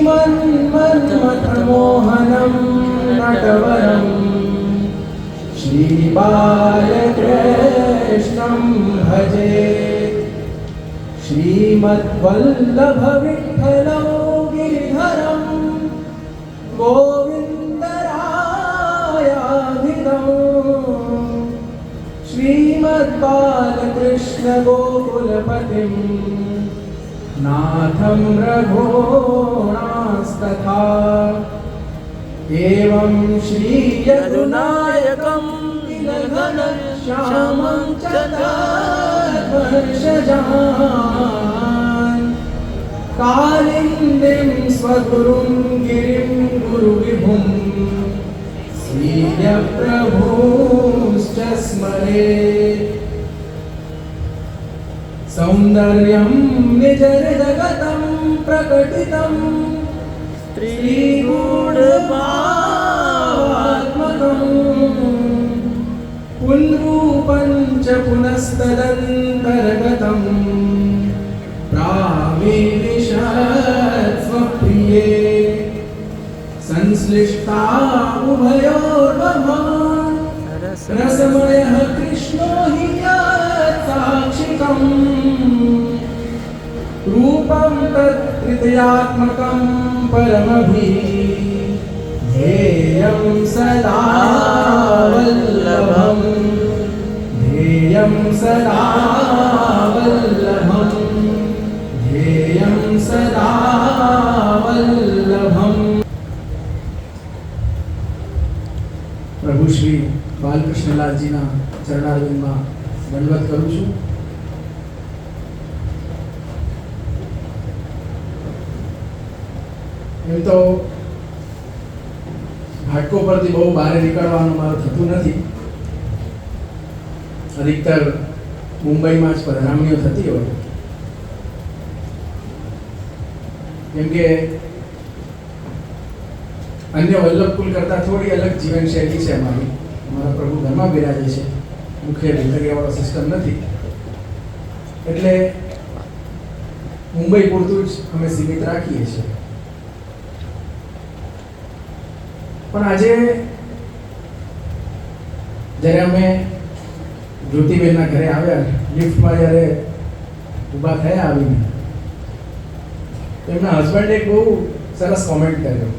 श्रीमन्मन्मथमोहनं नटवरं श्रीबालकृष्णं भजे श्रीमद्वल्लभविठ्ठलो गिरिधरं गोविन्दरायाभिधं श्रीमद्बालकृष्ण गोकुलपतिं नाथं रघोणास्तथा एवं श्री यदुनायकं तिलघनश्यामं चतुर्वर्षजान् कालिन्दीं स्वगुरुं गिरिं गुरुविभुं श्रीयप्रभुश्च स्मरेत् सौन्दर्यं निजहृदगतं प्रकटितं श्रीगूढभावात्मकम् पुनरूपं च पुनस्तदन्तर्गतं प्राविशत् स्वप्रिये संश्लिष्टा उभयोर्भवान् रसमयः कृष्णो हि साक्षिकम् रूपं तत्त्रितयात्मकं परमभिधेयं सदा वल्लभं ध्येयं सदा वल्लभं ध्येयं सदा वल्लभम्। प्रभु श्री बालकृष्णलालजीना चरणारविंदમાં દંડવત કરું છું। એમ તો ઘાટકો પરથી બહુ બહાર નીકળવાનું મારું થતું નથી। અધિકતર મુંબઈમાં જ પધરામણીઓ થતી હોય, કેમ કે અન્ય વલ્લભકુલ કરતાં થોડી અલગ જીવનશૈલી છે અમારી। અમારા પ્રભુ ઘરમાં બિરાજે છે, મુખ્ય ભીતરિયાવાળો સિસ્ટમ નથી, એટલે મુંબઈ પૂરતું જ અમે સીમિત રાખીએ છીએ। પણ આજે જ્યારે અમે જ્યોતિબેનના ઘરે આવ્યા, લિફ્ટમાં જ્યારે ઊભા થયા આવીને, એમના હસબન્ડે એક બહુ સરસ કોમેન્ટ કર્યો,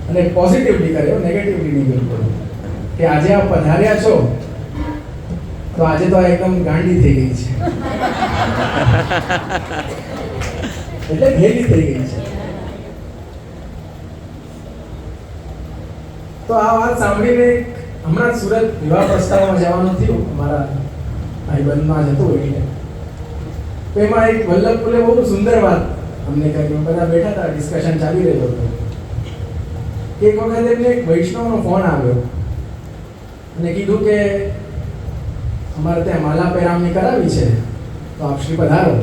અને પોઝિટિવલી કર્યો, નેગેટિવલી નહીં બિલકુલ, કે આજે આ પધાર્યા છો તો આજે તો આ એકદમ ગાંડી થઈ ગઈ છે, એટલે ઘેલી થઈ ગઈ છે। તો આ વાત સાંભળીને હમણાં સુરત વિવાહ પ્રસ્તાવમાં જવાનું થયું, અમારા ભાઈબંધમાં જતું એટલે તો એમાં એક વલ્લભકુલે બહુ સુંદર વાત અમને કરી। બધા બેઠા હતા, ડિસ્કશન ચાલી રહ્યો હતો। એક વખત એમને એક વૈષ્ણવનો ફોન આવ્યો અને કીધું કે અમારે ત્યાં માલા પેરામણી કરાવી છે, તો આપ શ્રી પધારો।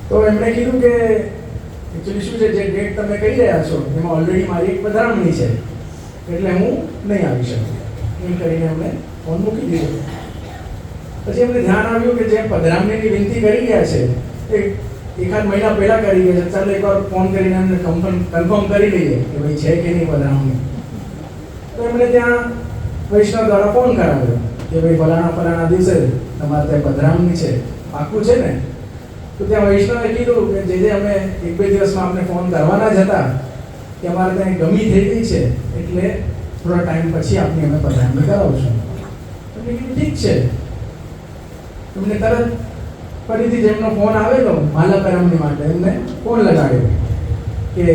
તો એમણે કીધું કે એકચ્યુઅલી શું છે, જે ડેટ તમે કહી રહ્યા છો એમાં ઓલરેડી મારી એક પધરામણી છે, એટલે હું નહીં આવી શકું, એમ કરીને એમણે ફોન મૂકી દીધો। પછી એમને ધ્યાન આવ્યું કે જે પધરામણીની વિનંતી કરી રહ્યા છે એ એકાદ મહિના પહેલા કરી ગયા છે, ચાલો એકવાર ફોન કરીને એમને કન્ફર્મ કરી લઈએ કે ભાઈ છે કે નહીં પધરામણી। તો એમણે ત્યાં વૈષ્ણવ દ્વારા ફોન કરાવ્યો કે ભાઈ ફલાણા દિવસે તમારે ત્યાં પધરામણી છે, પાક્કું છે ને? તો ત્યાં વૈષ્ણવે કીધું કે જે અમે એક બે દિવસમાં આપણે ફોન કરવાના જ હતા કે અમારે ત્યાં ગમી થઈ ગઈ છે, એટલે થોડા ટાઈમ પછી આપની અમે પધરામણી કરાવશું। એટલે કીધું ઠીક છે। એમને તરત ફરીથી જેમનો ફોન આવેલો માલા પેરામણી માટે, એમને ફોન લગાડ્યો કે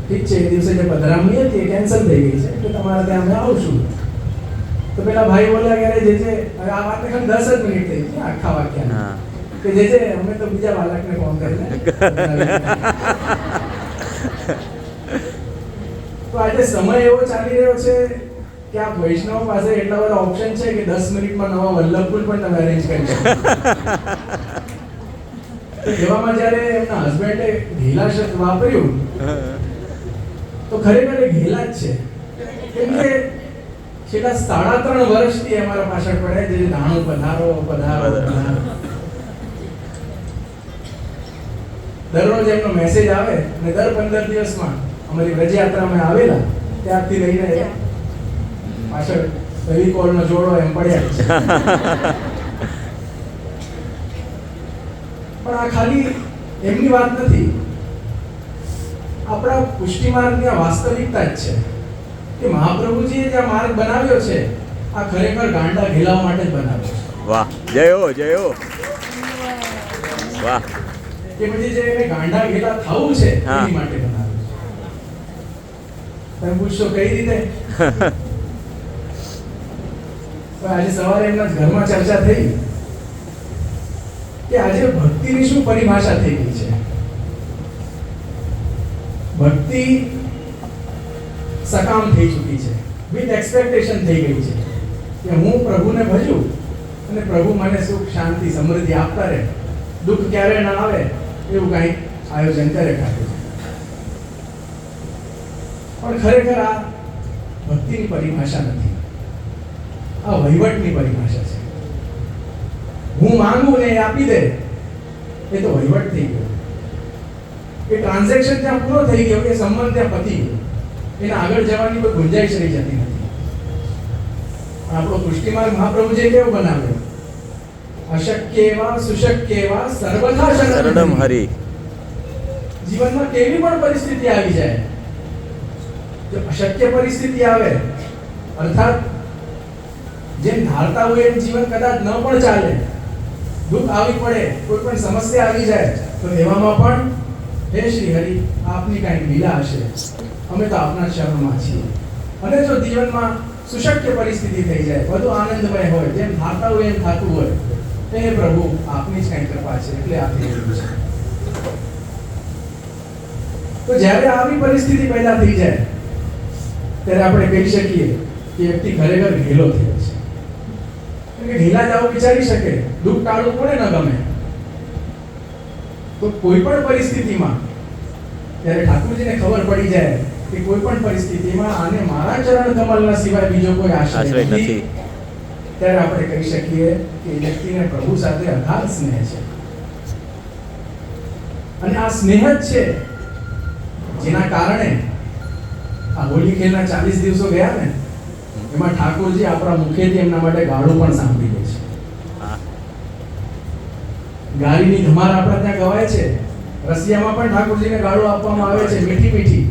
ઠીક છે, એ દિવસે જે પધરામણી હતી એ કેન્સલ થઈ ગઈ છે, એટલે તમારે ત્યાં અમે આવશું। તો પેલા ભાઈ બોલ્યા કે જે આ વાતને ખાલી 10 જ મિનિટ થઈ ગઈ આખા વાક્યના, કે જે અમે તો બીજા બાળકને ફોન કરીને તો આજે સમય એવો ચાલી રહ્યો છે કે આ વૈષ્ણવ પાસે એટલા બધા ઓપ્શન છે કે 10 મિનિટમાં નવા વલ્લભકુલ પણ તમે અરેન્જ કરી શકો। એવામાં જ્યારે એમના હસબન્ડે ઘેલા શબ્દ વાપર્યું તો ખરેખર એ ઘેલા જ છે, કેમ કે છેલ્લા 3.5 વર્ષથી અમારા પાછળ પડે જે ધાણું પધારો પધારો પધારો। દરરોજ એમનો મેસેજ આવે અને દર 15 દિવસમાં અમારી વ્રજયાત્રામાં આવેલા ત્યારથી લઈને પાછળ ફેવિકોલનો જોડો એમ પડ્યા છે. પણ આ ખાલી એમની વાત નથી, આપણા પુષ્ટિ માર્ગની આ વાસ્તવિકતા જ છે કે મહાપ્રભુજીએ જે માર્ગ બનાવ્યો છે આ ખરેખર ગાંડા ઘેલાવા માટે જ બનાવ્યો છે. વાહ, જય હો, જય હો, વાહ. કે પછી જે એને ગાંડા ઘેલા થવું છે હા. એની માટે બનાવ્યો છે. તમે પૂછશો કઈ રીતે? તો આજે સવારે એમના ઘરમાં ચર્ચા થઈ કે આજે ભક્તિની શું પરિભાષા થઈ ગઈ છે. ભક્તિ સકામ થઈ ચૂકી છે, વિથ એક્સપેક્ટેશન થઈ ગઈ છે કે હું પ્રભુને ભજું અને પ્રભુ મને સુખ શાંતિ સમૃદ્ધિ આપતા રહે, દુઃખ ક્યારે ના આવે એવું કંઈ આયોજન કરે ખાતું છે. પણ ખરેખર આ ભક્તિની પરિભાષા નથી, આ વહીવટની પરિભાષા છે. હું માંગુ ને એ આપી દે એ તો વહીવટ થઈ ગયો, એ ટ્રાન્ઝેક્શન ત્યાં પૂરો થઈ ગયો, એ સંબંધ ત્યાં પતી ગયો, એના આગળ જવાની કોઈ ગુંજાઈશ રહી જતી નથી. આપણો પુષ્ટિમાર્ગ મહાપ્રભુજીએ કેવો બનાવ્યો? અશક્ય એવા સુશક્ય એવા સર્વથા શરણમ હરિ. જીવનમાં કેવી પણ પરિસ્થિતિ આવી જાય, જો અશક્ય પરિસ્થિતિ આવે અર્થાત જેમ ધારતા હોય એમ જીવન કદાચ ન પણ ચાલે, દુઃખ આવી પડે, કોઈ પણ સમસ્યા આવી જાય, તો એવામાં પણ હે શ્રી હરિ આપની કાંઈક લીલા હશે, અમે તો આપના શરણમાં છીએ. અને જો જીવનમાં સુશક્ય પરિસ્થિતિ થઈ જાય, બધું આનંદમય હોય, જેમ ધારતા હોય એમ થતું હોય, હે પ્રભુ આપની જ કાંઈ કૃપા છે એટલે આ થઈ રહ્યું છે. તો જ્યારે આવી પરિસ્થિતિ પેદા થઈ જાય ત્યારે આપણે કહી શકીએ કે વ્યક્તિ ખરેખર ઘેલો થયો છે. કે ઢીલા જાવ વિચારી શકે, દુઃખ ટાળવું પડે ન ગમે, તો કોઈ પણ પરિસ્થિતિમાં ત્યારે ઠાકોરજીને ખબર પડી જાય કે કોઈ પણ પરિસ્થિતિમાં આને મારા ચરણ કમલના સિવાય બીજો કોઈ આશ્રય નથી, ત્યારે આપણે કહી શકીએ કે એ વ્યક્તિને પ્રભુ સાથે અગાધ સ્નેહ છે. અને આ સ્નેહ જ છે જેના કારણે આ હોળી ખેલના 40 દિવસો ગયા ને એમાં ઠાકોરજી આપણા મુખેથી એમના માટે ગાળું પણ સાંભળી લે છે. ગાળીની ધમાર આપણા ત્યાં ગવાય છે, રશિયામાં પણ ઠાકોરજીને ગાળું આપવામાં આવે છે, મીઠી મીઠી.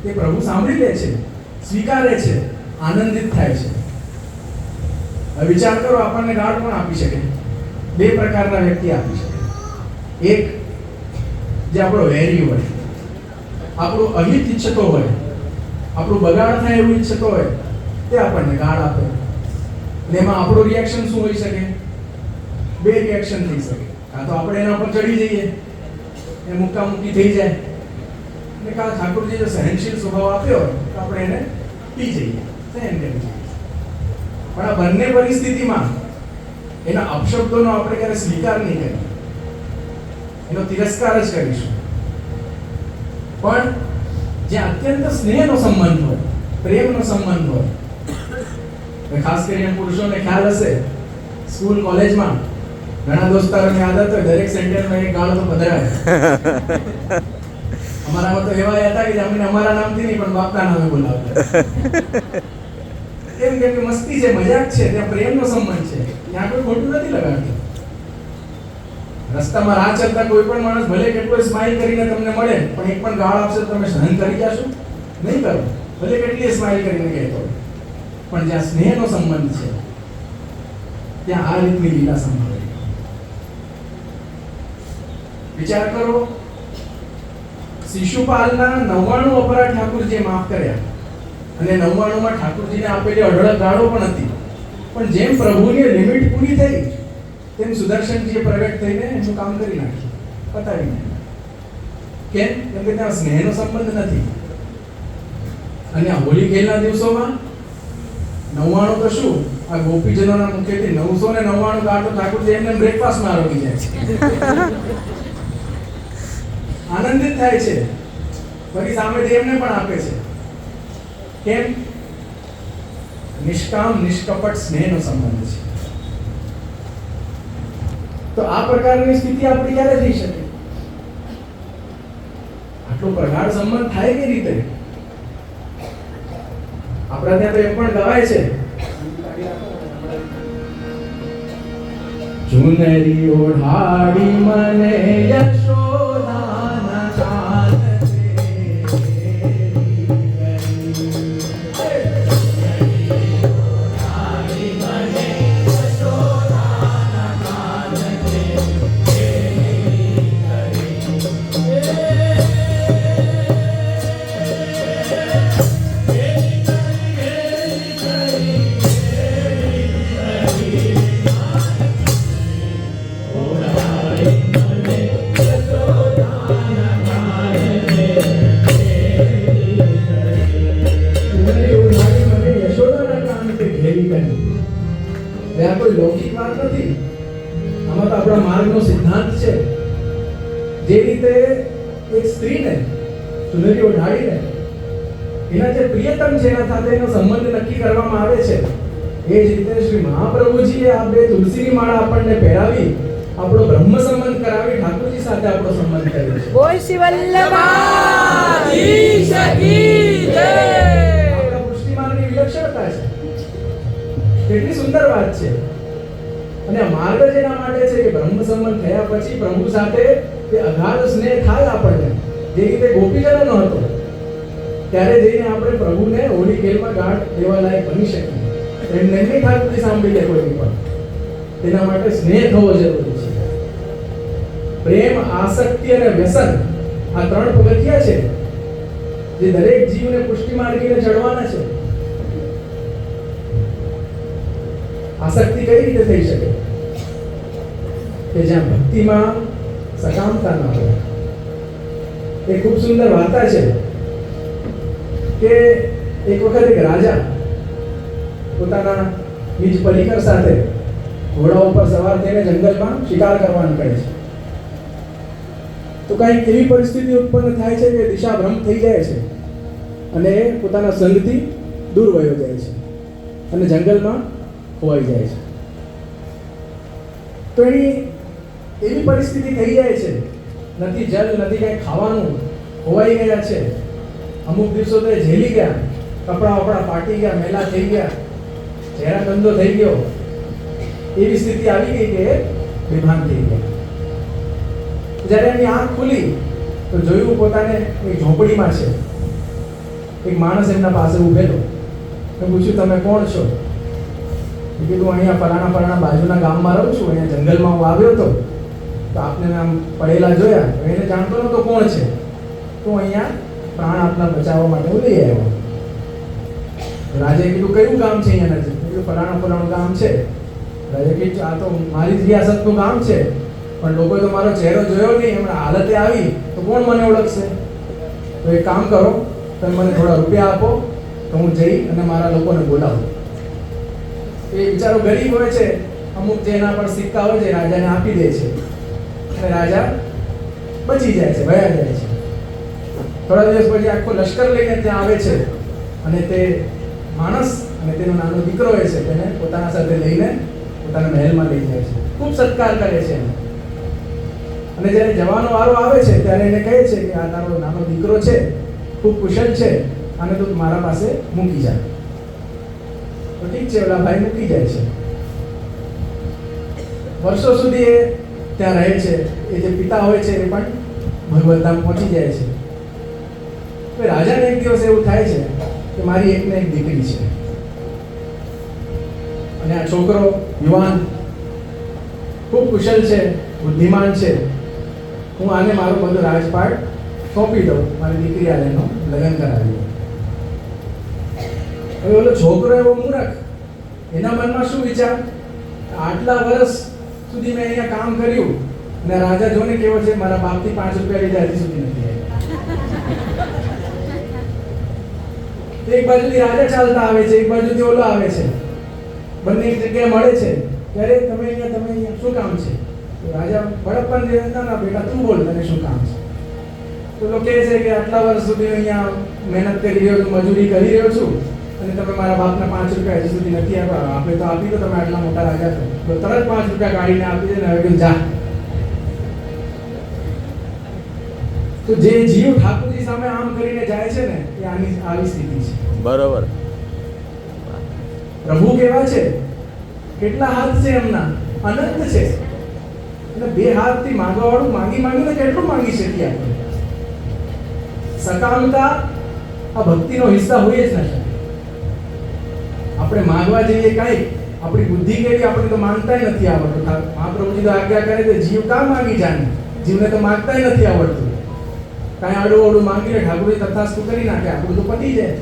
તે પ્રભુ સાંભળી લે છે, સ્વીકારે છે, આનંદિત થાય છે. હવે વિચાર કરો, આપણને ગાળ પણ આપી શકે, બે પ્રકારના વ્યક્તિ આપી શકે. એક જે આપણો વેરી હોય, આપણું અહિત ઈચ્છતો હોય, આપણું બગાડ થાય એવું ઈચ્છતો હોય, તે આપણને ગાળ આપે. અને એમાં આપણું રિએક્શન શું હોઈ શકે? બે રિએક્શન થઈ શકે. કાં તો આપણે એના પર ચડી જઈએ, એ મુક્કામુક્કી થઈ જાય, અને કાં ઠાકોરજી જો સહનશીલ સ્વભાવ આપ્યો હોય તો આપણે એને પી જઈએ, સહન કરી જઈએ. પણ આ બંને પરિસ્થિતિમાં એના અપશબ્દોનો આપણે ક્યારે સ્વીકાર નહીં કરીએ, એનો તિરસ્કાર જ કરીશું. પણ જે અત્યંત સ્નેહનો સંબંધ હોય, પ્રેમનો સંબંધ હોય, ખાસ કરીને પુરુષોને ખ્યાલ હશે, સ્કૂલ કોલેજમાં ઘણા દોસ્તારોની આદત હોય દરેક સેન્ટેન્સમાં એક ગાળો તો પધરાવે. અમારામાં તો એવા હતા કે અમને અમારા નામથી નહીં પણ બાપના નામે બોલાવતા. કેમ કે મસ્તી છે, મજાક છે, ત્યાં પ્રેમનો સંબંધ છે, ત્યાં કોઈ ખોટું નથી લગાડતું. રસ્તામાં રાહ ચાલતા કોઈ પણ માણસ ભલે કેટલો સ્માઈલ કરીને તમને મળે, પણ એક પણ ગાળ આપશે તો તમે સહન કરી જશો? નહીં કરો, ભલે કેટલી સ્માઈલ કરીને કહેતો. પણ જ્યાં સ્નેહનો સંબંધ છે ત્યાં આ રીતની લીલા સંભળાય. વિચાર કરો, શિશુપાલના 99 અપરાધ ઠાકોરજીએ માફ કર્યા, અને 99માં ઠાકોરજીને આપેલી અઢળક ગાળો પણ હતી. પણ જેમ પ્રભુની લિમિટ પૂરી થઈ તેમ સુદર્શનજીએ પ્રગટ થઈને એનું કામ કરી નાખ્યું, પતાવી નાખ્યું. કેમ? કેમ કે ત્યાં સ્નેહનો સંબંધ નથી. અને આ હોળી ખેલના દિવસોમાં 99 તો શું, આ ગોપીજનોના મુખેથી 999 ગાળ તો ઠાકોરજી એમને બ્રેકફાસ્ટમાં આરોગી જાય છે. આનંદિત થાય છે, ફરી સામેથી એમને પણ આપે છે. કેમ? નિષ્કામ નિષ્કપટ સ્નેહનો સંબંધ છે. તો આ પ્રકારની સ્થિતિ આપણી ક્યારે થઈ શકે? આટલો પ્રગાઢ સંબંધ થાય કઈ રીતે? આપણા ત્યાં તો એમ પણ ગવાય છે, ચુનરી ઓઢાડી મને યશોદાના કાન કોઈ લૌકિક વાત નથી. આમાં તો આપણા માર્ગનો સિદ્ધાંત છે. જે રીતે એક સ્ત્રીને ચુનરી ઓઢાડીને એના જે પ્રિયતમ છે એના સાથે એનો સંબંધ નક્કી કરવામાં આવે છે, એ જ રીતે શ્રી મહાપ્રભુજીએ આ બે તુલસીની માળા આપણને પહેરાવી આપણો બ્રહ્મ સંબંધ કરાવી ઠાકોરજી સાથે આપણો સંબંધ કર્યો છે. બોલ શ્રી વલ્લભાધીશ કી જય. આપણા પુષ્ટિ માર્ગની વિલક્ષણતા છે. કેટલી સુંદર વાત છે. અને આ માર્ગ જ એના માટે છે કે બ્રહ્મ સંબંધ થયા પછી પ્રભુ સાથે એ અગાધ સ્નેહ થાય આપણને. જે રીતે ગોપીજનોનો હતો, ત્યારે જઈને આપણે પ્રભુને હોળી ખેલમાં ગાઢ દેવા લાયક બની શકીએ. એમને નહીં ઠાકોરજી સાંભળી લે કોઈ પણ. તેના માટે સ્નેહ થવો જરૂરી છે. પ્રેમ, આસક્તિ અને વ્યસન આ ત્રણ પગથિયા છે જે દરેક જીવને પુષ્ટિ માર્ગીને ચડવાના છે. આસક્તિ કઈ રીતે થઈ શકે? કે જ્યાં ભક્તિમાં સકામતા ના હોય. એ ખૂબ સુંદર વાર્તા છે કે એક વખત એક રાજા પોતાના નિજ પરિકર સાથે ઘોડા ઉપર સવાર થઈને જંગલમાં શિકાર કરવા નીકળે છે. તો કંઈક એવી પરિસ્થિતિ ઉત્પન્ન થાય છે કે દિશા ભ્રમ થઈ જાય છે અને પોતાના સંગથી દૂર વયો જાય છે અને જંગલમાં ખોવાઈ જાય છે. તો એની એવી પરિસ્થિતિ થઈ જાય છે, નથી જલ, નથી કંઈ ખાવાનું, ખોવાઈ ગયા છે. અમુક દિવસો તો ઝેલી ગયા, કપડા વપડા ફાટી ગયા, મેલા થઈ ગયા, ચહેરા ગંદો થઈ ગયો. એવી સ્થિતિ આવી ગઈ કે બેભાન થઈ ગયા. જ્યારે એની આંખ ખુલી તો જોયું પોતાને એક ઝોપડીમાં છે. એક માણસ એમના પાસે ઊભેલો. મેં પૂછ્યું, તમે કોણ છો? કીધું, અહીંયા ફલાણા બાજુના ગામમાં રહું છું, અહીંયા જંગલમાં હું આવ્યો હતો, તો આપને આમ પડેલા જોયા. એને જાણતો નતો કોણ છે. તો અહીંયા પ્રાણ આપના બચાવવા માટે હું લઈ આવ્યો. રાજાએ કીધું, કયું ગામ છે અહીંયા નજીક? કીધું, ફલાણું ગામ છે. રાજાએ કીધું, આ તો મારી જ રિયાસતનું ગામ છે, પણ લોકોએ તો મારો ચહેરો જોયો નહીં, હમણાં હાલતે આવી તો કોણ મને ઓળખશે? તો એક કામ કરો, તમે મને થોડા રૂપિયા આપો તો હું જઈ અને મારા લોકોને બોલાવું. એ બિચારો ગરીબ હોય છે, અમુક જેના પર સિક્કા હોય છે રાજાને આપી દે છે અને રાજા બચી જાય છે, વયા જાય છે. થોડા દિવસ પછી આખો લશ્કર લઈને ત્યાં આવે છે અને તે માણસ અને તેનો નાનો દીકરો હોય છે તેને પોતાના સાથે લઈને પોતાના મહેલમાં લઈ જાય છે. ખૂબ સત્કાર કરે છે અને જ્યારે જવાનો વારો આવે છે ત્યારે એને કહે છે કે આ તારો નાનો દીકરો છે, ખૂબ કુશળ છે, અને તું મારા પાસે મૂકી જા. તો ઠીક છે, ઓલા ભાઈ મૂકી જાય છે. વર્ષો સુધી એ ત્યાં રહે છે. એ જે પિતા હોય છે એ પણ ભગવદ્ધામ પહોંચી જાય છે. તો રાજાને એક દિવસ એવું થાય છે કે મારી એકને એક દીકરી છે અને આ છોકરો યુવાન, ખૂબ કુશળ છે, બુદ્ધિમાન છે. હું આને મારો બધો રાજપાટ સોંપી દઉં, મારી દીકરી આને એનો લગ્ન કરાવી દઉં. હવે ઓલો છોકરો એવો મૂર્ખ, એના મનમાં શું વિચાર? આટલા વર્ષ સુધી મેં અહીંયા કામ કર્યું અને રાજા જોને કેવો છે, મારા બાપથી 5 રૂપિયા લીધા હજી સુધી નથી આવ્યા. એક બાજુથી રાજા ચાલતા આવે છે, એક બાજુથી ઓલો આવે છે, બંને એક જગ્યાએ મળે છે. ત્યારે તમે અહીંયા શું કામ છે? તો રાજા બળપ્પન દે, ના બેટા તું બોલ, તને શું કામ છે? તો લોકો કહે છે કે આટલા વર્ષ સુધી અહીંયા મહેનત કરી રહ્યો છું, મજૂરી કરી રહ્યો છું અને તમે મારા બાપના 5 રૂપિયા હજી સુધી નથી આપ્યા. આપણે તો આપી દો, તમે આટલા મોટા રાજા છો. તો તરત 5 રૂપિયા કાઢીને આપી દે ને હવે જા. તો જે જીવ ઠાકોરજી સામે આમ કરીને જાય છે ને એ આવી સ્થિતિ છે. બરોબર. પ્રભુ કેવા છે, કેટલા હાથ છે એમના, અનંત છે. એટલે બે હાથથી માંગવા વાળું માંગીને કેટલું માંગી શકીએ આપણે. સકામતા આ ભક્તિનો હિસ્સા હોય જ નથી. આપણે માંગવા જઈએ કઈ, આપણી બુદ્ધિ કેવી, આપણે તો માંગતાય નથી આવડતું. મહાપ્રભુજી તો આજ્ઞા કરે છે, જીવ કાં માંગી જાને, જીવને તો માંગતાય નથી આવડતું. કાંઈ આડું અવડું માંગીને ઠાકોરજી તથાસ્તુ કરી નાખે, આપણું તો પતી જાય.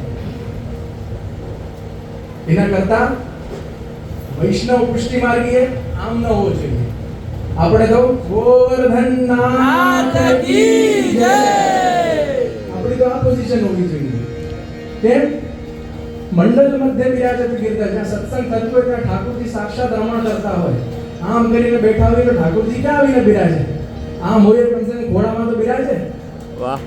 એના કરતા વૈષ્ણવ પુષ્ટિ માર્ગીએ આમ ન હોવો જોઈએ. આપણે તો ગોવર્ધન નાથ કી જય, આપણી તો આ પોઝિશન હોવી જોઈએ. કેમ? મંડળ મધ્ય બિરાજત ગીરધર, જ્યાં સત્સંગ થતું હોય ત્યાં ઠાકોરજી સાક્ષાત રમણ કરતા હોય. આમ કરીને બેઠા હોય તો ઠાકોરજી ક્યાં આવીને બિરાજે? આમ હોય કમસે કમ ઘોડામાં તો બિરાજે. વાહ.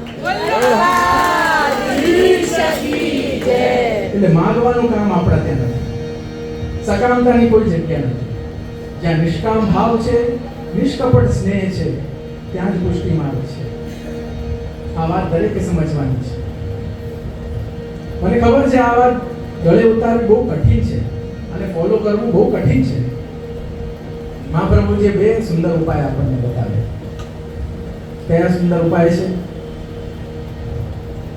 એટલે માગવાનું કામ આપણા ત્યાં નથી. સકામતાની કોઈ જગ્યા નથી. જ્યાં નિષ્કામ ભાવ છે, નિષ્કપટ સ્નેહ છે, ત્યાં જ પુષ્ટિ માર્ગ છે. આ વાત દરેકે સમજવાની છે. મને ખબર છે આ વાત ગળે ઉતારવી બહુ કઠિન છે અને ફોલો કરવું બહુ કઠિન છે. મહાપ્રભુજીએ બે સુંદર ઉપાય આપણને બતાવ્યા. કયા સુંદર ઉપાય છે?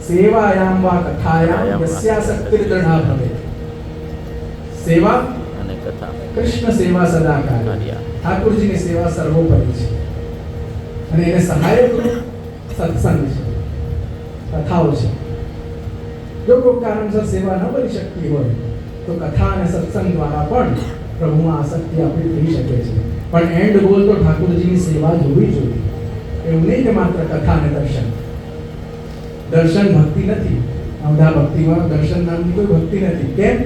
સેવાયામ વા કથાયામ યસ્યાસક્તિર દૃઢા ભવેત. સેવા અને કથા. કૃષ્ણ સેવા સદાકાર્ય. ઠાકોરજીની સેવા સર્વોપરી છે અને એને સહાયક સત્સંગ છે, કથાઓ છે. જો કોઈ કારણસર સેવા ન કરી શકતી હોય તો કથા અને સત્સંગ દ્વારા પણ પ્રભુમાં આસક્તિ આપણી થઈ શકે છે. પણ એન્ડ ગોલ તો ઠાકોરજીની સેવા જોવી જોઈએ. એવું નહીં કે માત્ર કથા અને દર્શન. દર્શન ભક્તિ નથી. અવધા ભક્તિમાં દર્શન નામની કોઈ ભક્તિ નથી. કેમ?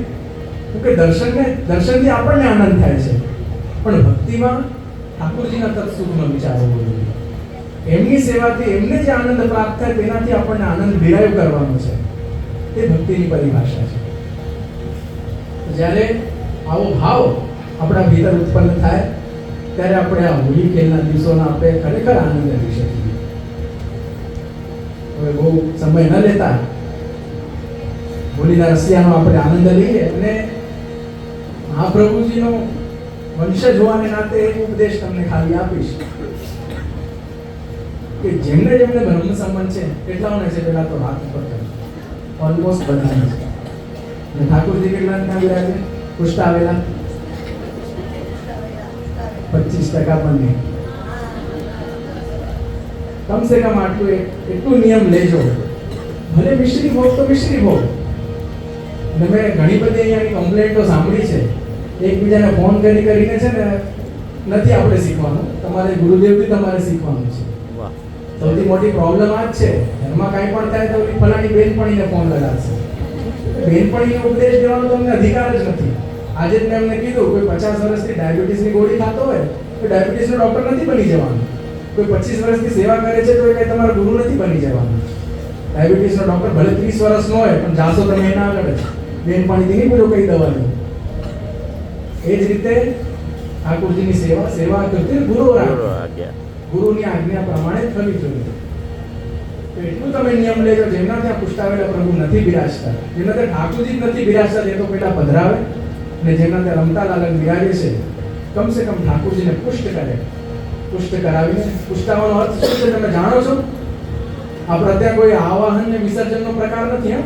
કે દર્શનથી આપણને આનંદ થાય છે, પણ ભક્તિમાં ઠાકોરજીના તત્સુખનો વિચાર હોવો જોઈએ. એમની સેવાથી એમને જે આનંદ પ્રાપ્ત થાય તેનાથી આપણને આનંદ વિરાય કરવાનો છે. તે ભક્તિની પરિભાષા છે. જ્યારે આવો ભાવ આપણા ભીતર ઉત્પન્ન થાય ત્યારે આપણે આ હોળી ખેલના દિવસોના આપણે ખરેખર આનંદ લઈ શકીએ. હવે બહુ સમય ન લેતા હોળીના રસિયાનો આપણે આનંદ લઈએ. અને મહાપ્રભુજીનો વંશજ હોવાને નાતે એક ઉપદેશ તમને ખાલી આપીશ કે જેમને જેમને બ્રહ્મ સંબંધ છે કેટલાઓને છે, પેલા તો હાથ ઉપર કરજો. ઓલમોસ્ટ બધાને છે. અને ઠાકોરજી કેટલા ત્યાં બિરાજે? પુષ્ટ આવેલા 25% પણ નહીં. કમસે કમ આટલું એટલું નિયમ લેજો. ભલે મિશ્રી ભોગ તો મિશ્રી ભોગ. અને મેં ઘણી બધી અહીંયાની કમ્પ્લેન્ટો સાંભળી છે. એકબીજાને ફોન કરીને છે ને, નથી આપણે શીખવાનું, તમારે ગુરુદેવથી તમારે શીખવાનું છે. સૌથી મોટી પ્રોબ્લેમ આ જ છે. ઘરમાં કાંઈ પણ થાય તો ફલાણી બેનપણીને ફોન લગાડશે. બેનપણીને ઉપદેશ દેવાનો તમને અધિકાર જ નથી. આજે જ મેં એમને કીધું, કોઈ 50 વર્ષથી ડાયાબિટીસની ગોળી ખાતો હોય તો ડાયાબિટીસનો ડૉક્ટર નથી બની જવાનું. કોઈ 25 વર્ષથી સેવા કરે છે તો એ કંઈ તમારા ગુરુ નથી બની જવાનું. ડાયાબિટીસનો ડૉક્ટર ભલે 30 વર્ષનો હોય પણ જાશો તમે એના આગળ જ. બેનપણીથી નહીં બોલો કઈ દવાની. એ જ રીતે ઠાકોરજીની સેવા કરતી ગુરુ આજ્ઞા, ગુરુની આજ્ઞા પ્રમાણે જ કરવી જોઈએ. તો એટલું તમે નિયમ લેજો, જેમના ત્યાં પુષ્ટાવેલા પ્રભુ નથી બિરાજતા, જેમના ત્યાં ઠાકોરજી જ નથી બિરાજતા, તે તો પેલા પધરાવે. અને જેમના ત્યાં રમતા લાલન બિરાજે છે, કમસે કમ ઠાકોરજીને પુષ્ટ કરે. પુષ્ટ કરાવીને, પુષ્ટાવાનો અર્થ શું છે તમે જાણો છો? આપણે ત્યાં કોઈ આવાહન ને વિસર્જનનો પ્રકાર નથી.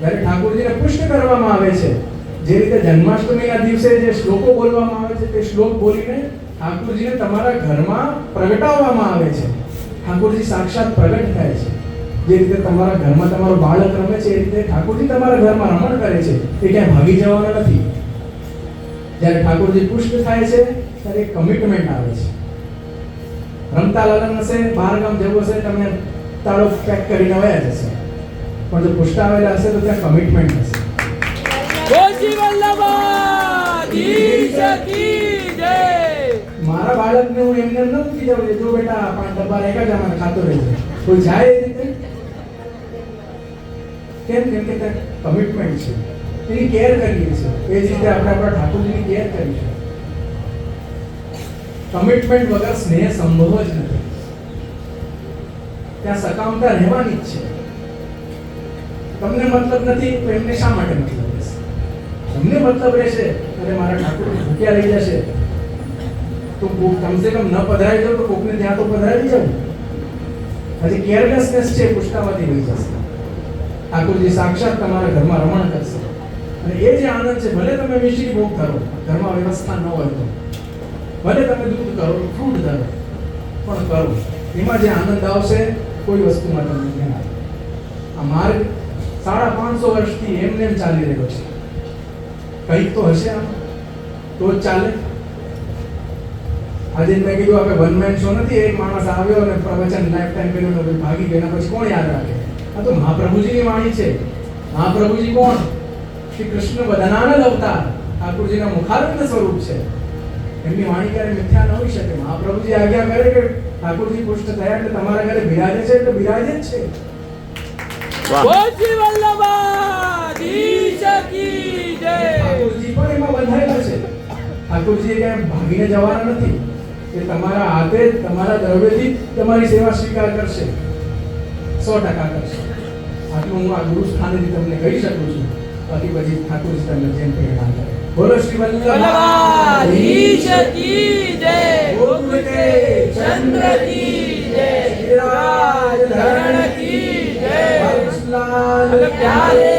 જ્યારે ઠાકોરજીને પુષ્ટ કરવામાં આવે છે, જે રીતે જન્માષ્ટમીના દિવસે જે શ્લોકો બોલવામાં આવે છે તે શ્લોક બોલીને ઠાકોરજીને તમારા ઘરમાં પ્રગટાવવામાં આવે છે. ઠાકોરજી સાક્ષાત પ્રગટ થાય છે. જે રીતે તમારા ઘરમાં તમારું બાળક રમે છે, એ રીતે ઠાકોરજી તમારા ઘરમાં રમણ કરે છે. એ ક્યાંય ભાગી જવાના નથી. જ્યારે ઠાકોરજી પુષ્ટ થાય છે ત્યારે એક કમિટમેન્ટ આવે છે. રમતા લાલન હશે, બહાર ગામ જવું હશે, તમે તાળો પેક કરીને વયા જશે. પણ જો પુષ્ટ આવેલા હશે તો ત્યાં કમિટમેન્ટ હશે. મારા બાળકને હું એમને ન મૂકી જાઉં, જો બેટા 5 ડબ્બા એક જ આમાં ખાતો રહેશે. કોઈ જાય એ રીતે? કેમ? કેમ કે ત્યાં કમિટમેન્ટ છે, એની કેર કરીએ છીએ. એ જ રીતે આપણે આપણા ઠાકોરજીની કેર કરીશું. કમિટમેન્ટ વગર સ્નેહ સંભવ જ નથી. ત્યાં સકામતા રહેવાની જ છે. તમને મતલબ નથી તો એમને શા માટે મતલબ રહેશે? તમને મતલબ રહેશે અને મારા ઠાકોર ભૂખ્યા રહી જશે તો કમસે કમ ન પધરાઈ જાવ તો કોકને ત્યાં તો પધરાવી જાવ. હજી કેરલેસનેસ છે પુષ્ટામાંથી વહી જશે. ઠાકોરજી સાક્ષાત તમારા ઘરમાં રમણ કરશે અને એ જે આનંદ છે, ભલે તમે મિશ્રી ભોગ કરો, ઘરમાં વ્યવસ્થા ન હોય તો, ભલે તમે દૂધ કરો, ફ્રૂટ ધરો, પણ કરો, એમાં જે આનંદ આવશે કોઈ વસ્તુમાં તમને નહીં આવે. આ માર્ગ 550 વર્ષથી એમને એમ ચાલી રહ્યો છે. કંઈક તો હશે આમાં, તો જ ચાલે. આજે મેં કીધું આપણે વન મેન શો નથી, એક માણસ આવ્યો અને પ્રવચન લાઈફ ટાઈમ કર્યું ને ભાગી ગયા, પછી કોણ યાદ રાખે? આ તો મહાપ્રભુજીની વાણી છે. મહાપ્રભુજી કોણ? શ્રી કૃષ્ણ બધાના અવતાર, ઠાકોરજીના મુખારવિંદ સ્વરૂપ છે. એમની વાણી ક્યારે મિથ્યા ન હોઈ શકે. મહાપ્રભુજી આજ્ઞા કરે કે ઠાકોરજી પુષ્ટ થયા એટલે તમારા ઘરે બિરાજે છે એટલે બિરાજે જ છે. વાહ બોજી વલ્લભાધીશ કી જય. ઠાકોરજી પણ એમાં બંધાયેલા છે. ઠાકોરજી ક્યાંય ભાગીને જવાના નથી. એ તમારા હાથે તમારા દ્રવ્યથી તમારી સેવા સ્વીકાર કરશે, 100% કરશે. આટલું હું આ ગુરુ સ્થાનેથી તમને કહી શકું છું. બાકી પછી ઠાકોરજી તમને જેમ પ્રેરણા કરે. બોલો શ્રી વલ્લભાધીશ કી જય. ગોકુલ કે ચંદ્ર કી જય. શ્રીરાજ ધરણ કી જય. બાલકૃષ્ણલાલ પ્યારે